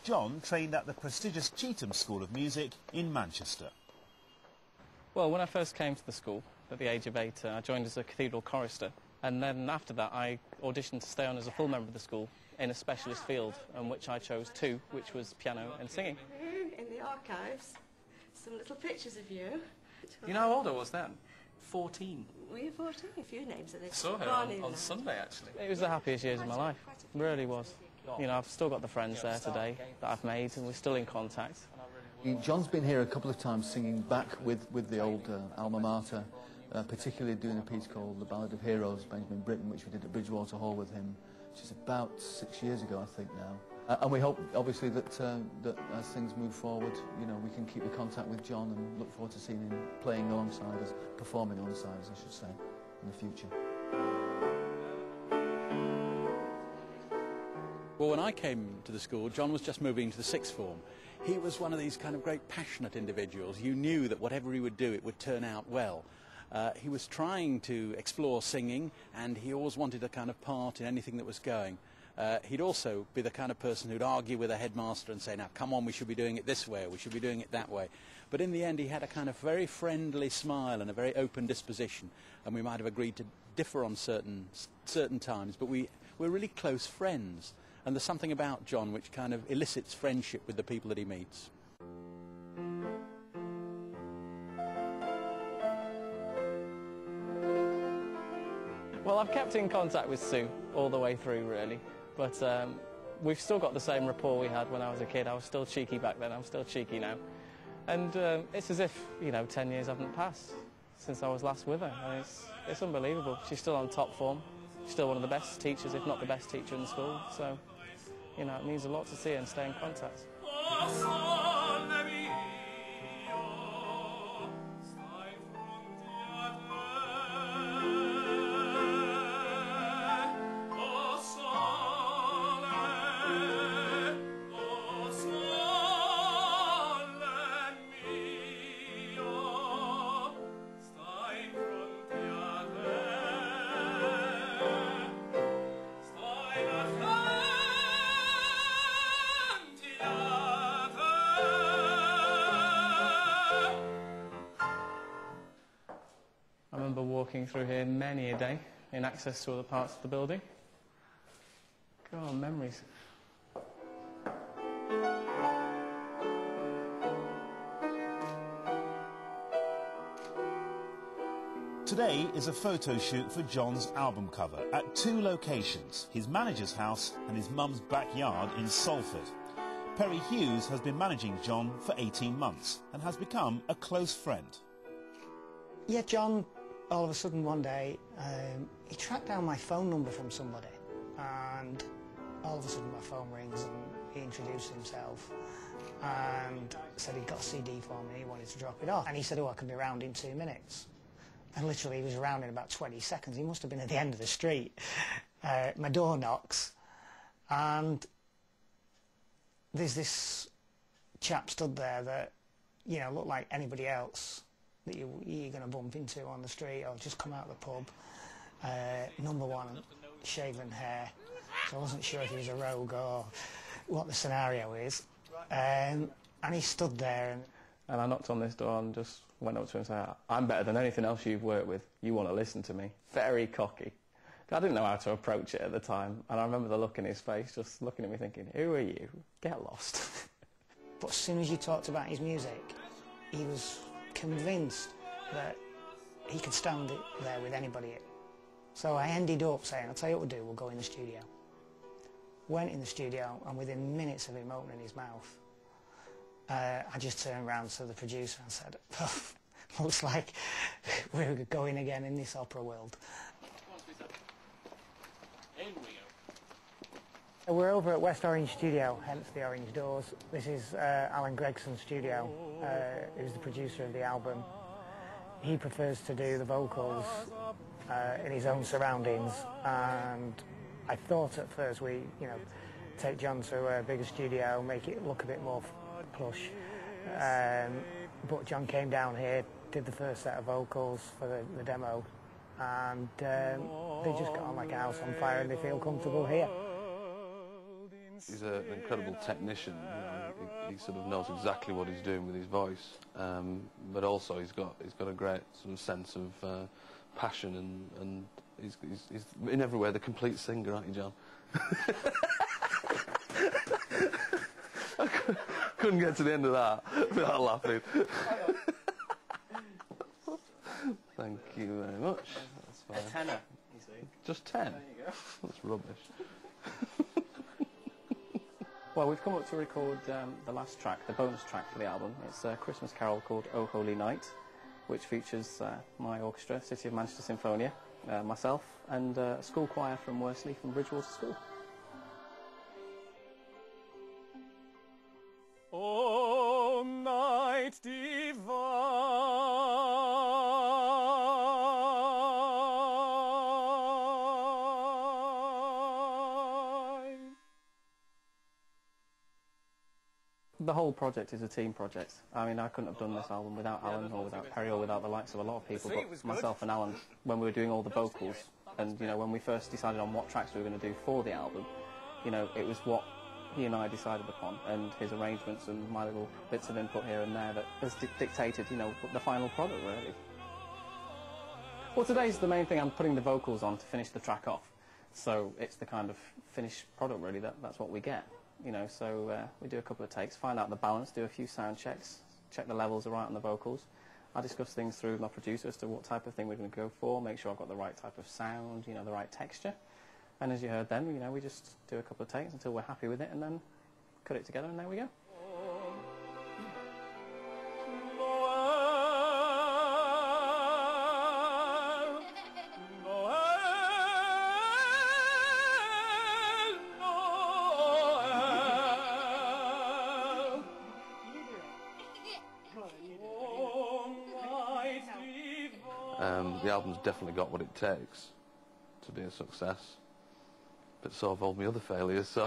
Jon trained at the prestigious Cheetham School of Music in Manchester. Well, when I first came to the school, at the age of 8, I joined as a cathedral chorister. And then after that, I auditioned to stay on as a full member of the school in a specialist field, in which I chose two, which was piano and singing. In the archives, some little pictures of you. You know how old I was then? 14. Were you 14? A few names of this. Saw her on Sunday, actually. It was the happiest years of my life. It really was. You know, I've still got the friends there today that I've made, and we're still in contact. Jon's been here a couple of times singing back with the old alma mater, particularly doing a piece called The Ballad of Heroes, Benjamin Britten, which we did at Bridgewater Hall with him, which is about 6 years ago, I think, now. And we hope, obviously, that as things move forward, you know, we can keep in contact with Jon and look forward to seeing him playing alongside us, performing alongside us, I should say, in the future. Well, when I came to the school, Jon was just moving into the sixth form. He was one of these kind of great passionate individuals. You knew that whatever he would do, it would turn out well. He was trying to explore singing, and he always wanted a kind of part in anything that was going. He'd also be the kind of person who'd argue with a headmaster and say, now, come on, we should be doing it this way, or we should be doing it that way. But in the end, he had a kind of very friendly smile and a very open disposition, and we might have agreed to differ on certain times, but we're really close friends. And there's something about Jon which kind of elicits friendship with the people that he meets. Well, I've kept in contact with Sue all the way through, really. But we've still got the same rapport we had when I was a kid. I was still cheeky back then, I'm still cheeky now. And it's as if, you know, 10 years haven't passed since I was last with her. And it's unbelievable. She's still on top form. She's still one of the best teachers, if not the best teacher in the school. So, you know, it means a lot to see her and stay in contact. I remember walking through here many a day in access to other parts of the building. God, memories. Today is a photo shoot for Jon's album cover at two locations, his manager's house and his mum's backyard in Salford. Perry Hughes has been managing Jon for 18 months and has become a close friend. Yeah, Jon, all of a sudden one day, he tracked down my phone number from somebody, and all of a sudden my phone rings and he introduced himself and said he'd got a CD for me, he wanted to drop it off. And he said, oh, I can be around in 2 minutes. And literally he was around in about 20 seconds. He must have been at the end of the street. My door knocks, and there's this chap stood there that, you know, looked like anybody else that you're going to bump into on the street or just come out of the pub. Number one, shaven hair. So I wasn't sure if he was a rogue or what the scenario is. And he stood there. And I knocked on this door and just went up to him and said, I'm better than anything else you've worked with. You want to listen to me. Very cocky. I didn't know how to approach it at the time. And I remember the look in his face, just looking at me thinking, who are you? Get lost. But as soon as you talked about his music, he was convinced that he could stand it there with anybody. So I ended up saying, I'll tell you what we'll do, we'll go in the studio. Went in the studio, and within minutes of him opening his mouth, I just turned around to the producer and said, oh, looks like we're going again in this opera world. We're over at West Orange Studio, hence the orange doors. This is Alan Gregson's studio, who's the producer of the album. He prefers to do the vocals in his own surroundings, and I thought at first take Jon to a bigger studio, make it look a bit more plush. But Jon came down here, did the first set of vocals for the demo, and they just got on like a house on fire, and they feel comfortable here. he's an incredible technician. You know, he sort of knows exactly what he's doing with his voice, but also he's got a great sort of sense of passion, and he's in every way the complete singer, aren't you, John? I couldn't get to the end of that without laughing. Thank you very much. That's fine. A tenner, you see. Just 10? There you go. That's rubbish. Well, we've come up to record the last track, the bonus track for the album. It's a Christmas carol called O Holy Night, which features my orchestra, City of Manchester Symphonia, myself, and a school choir from Worsley, from Bridgewater School. O night divine, the whole project is a team project. I mean, I couldn't have done this album without Alan or without Perry or without the likes of a lot of people, but myself and Alan, when we were doing all the vocals, and, you know, when we first decided on what tracks we were going to do for the album, you know, it was what he and I decided upon, and his arrangements and my little bits of input here and there that has dictated, you know, the final product, really. Well, today's the main thing. I'm putting the vocals on to finish the track off, so it's the kind of finished product, really, that's what we get. You know, so we do a couple of takes, find out the balance, do a few sound checks, check the levels are right on the vocals. I discuss things through with my producer as to what type of thing we're going to go for, make sure I've got the right type of sound, you know, the right texture. And as you heard then, you know, we just do a couple of takes until we're happy with it, and then cut it together, and there we go. The album's definitely got what it takes to be a success, but so have all my other failures, so...